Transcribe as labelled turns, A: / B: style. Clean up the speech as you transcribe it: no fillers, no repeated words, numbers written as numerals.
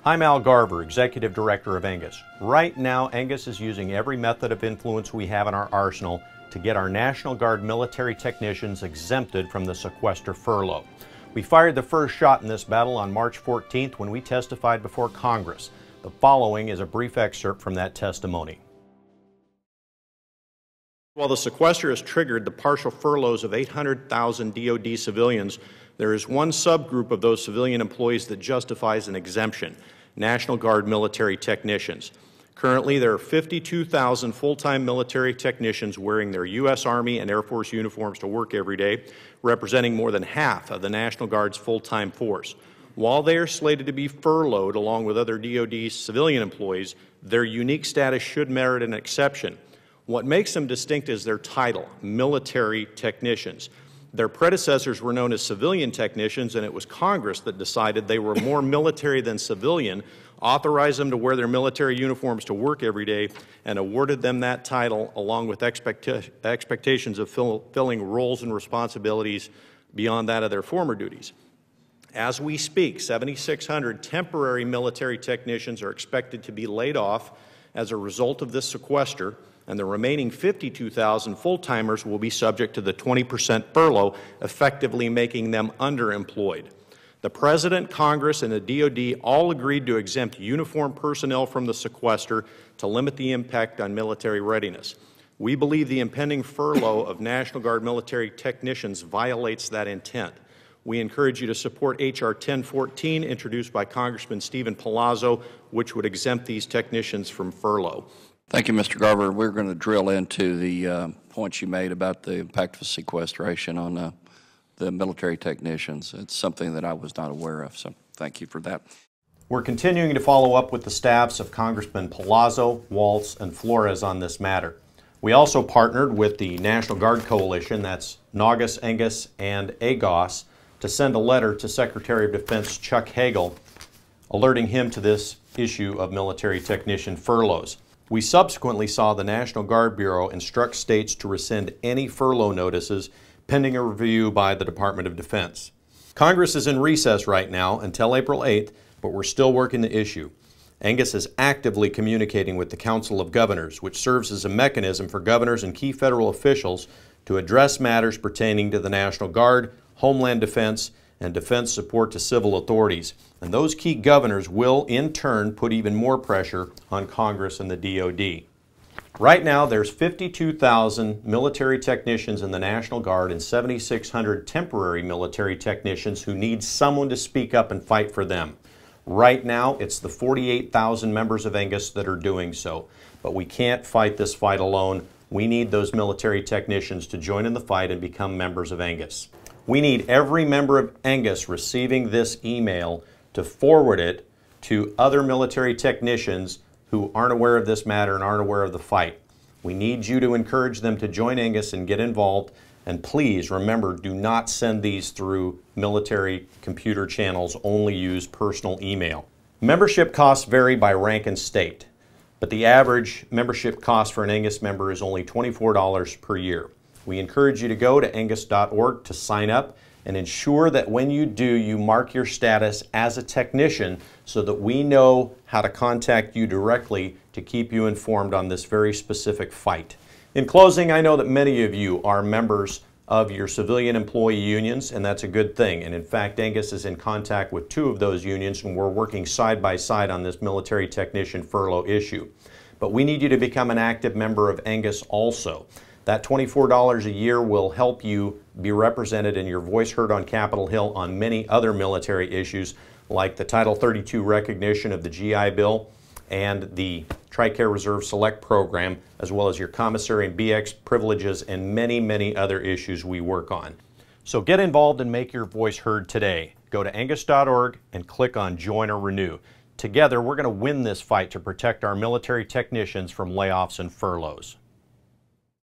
A: I'm Al Garver, Executive Director of Angus. Right now, Angus is using every method of influence we have in our arsenal to get our National Guard military technicians exempted from the sequester furlough. We fired the first shot in this battle on March 14th when we testified before Congress. The following is a brief excerpt from that testimony. While the sequester has triggered the partial furloughs of 800,000 DoD civilians, there is one subgroup of those civilian employees that justifies an exemption: National Guard military technicians. Currently, there are 52,000 full-time military technicians wearing their U.S. Army and Air Force uniforms to work every day, representing more than half of the National Guard's full-time force. While they are slated to be furloughed along with other DoD civilian employees, their unique status should merit an exception. What makes them distinct is their title, military technicians. Their predecessors were known as civilian technicians, and it was Congress that decided they were more military than civilian, authorized them to wear their military uniforms to work every day, and awarded them that title along with expectations of filling roles and responsibilities beyond that of their former duties. As we speak, 7,600 temporary military technicians are expected to be laid off as a result of this sequester, and the remaining 52,000 full-timers will be subject to the 20% furlough, effectively making them underemployed. The President, Congress, and the DoD all agreed to exempt uniformed personnel from the sequester to limit the impact on military readiness. We believe the impending furlough of National Guard military technicians violates that intent. We encourage you to support H.R. 1014, introduced by Congressman Stephen Palazzo, which would exempt these technicians from furlough.
B: Thank you, Mr. Garver. We're going to drill into the points you made about the impact of sequestration on the military technicians. It's something that I was not aware of, so thank you for that.
A: We're continuing to follow up with the staffs of Congressman Palazzo, Waltz, and Flores on this matter. We also partnered with the National Guard Coalition, that's NAUGUS, Angus, and AGOS, to send a letter to Secretary of Defense Chuck Hagel, alerting him to this issue of military technician furloughs. We subsequently saw the National Guard Bureau instruct states to rescind any furlough notices pending a review by the Department of Defense. Congress is in recess right now until April 8th, but we're still working the issue. Angus is actively communicating with the Council of Governors, which serves as a mechanism for governors and key federal officials to address matters pertaining to the National Guard, Homeland Defense, and defense support to civil authorities. And those key governors will, in turn, put even more pressure on Congress and the DoD. Right now, there's 52,000 military technicians in the National Guard and 7,600 temporary military technicians who need someone to speak up and fight for them. Right now, it's the 48,000 members of Angus that are doing so. But we can't fight this fight alone. We need those military technicians to join in the fight and become members of Angus. We need every member of Angus receiving this email to forward it to other military technicians who aren't aware of this matter and aren't aware of the fight. We need you to encourage them to join Angus and get involved. And please remember, do not send these through military computer channels. Only use personal email. Membership costs vary by rank and state, but the average membership cost for an Angus member is only $24 per year. We encourage you to go to angus.org to sign up and ensure that when you do, you mark your status as a technician so that we know how to contact you directly to keep you informed on this very specific fight. In closing, I know that many of you are members of your civilian employee unions, and that's a good thing. And in fact, Angus is in contact with 2 of those unions, and we're working side by side on this military technician furlough issue. But we need you to become an active member of Angus also. That $24 a year will help you be represented and your voice heard on Capitol Hill on many other military issues like the Title 32 recognition of the GI Bill and the TRICARE Reserve Select Program, as well as your commissary and BX privileges and many, many other issues we work on. So get involved and make your voice heard today. Go to angus.org and click on Join or Renew. Together, we're going to win this fight to protect our military technicians from layoffs and furloughs.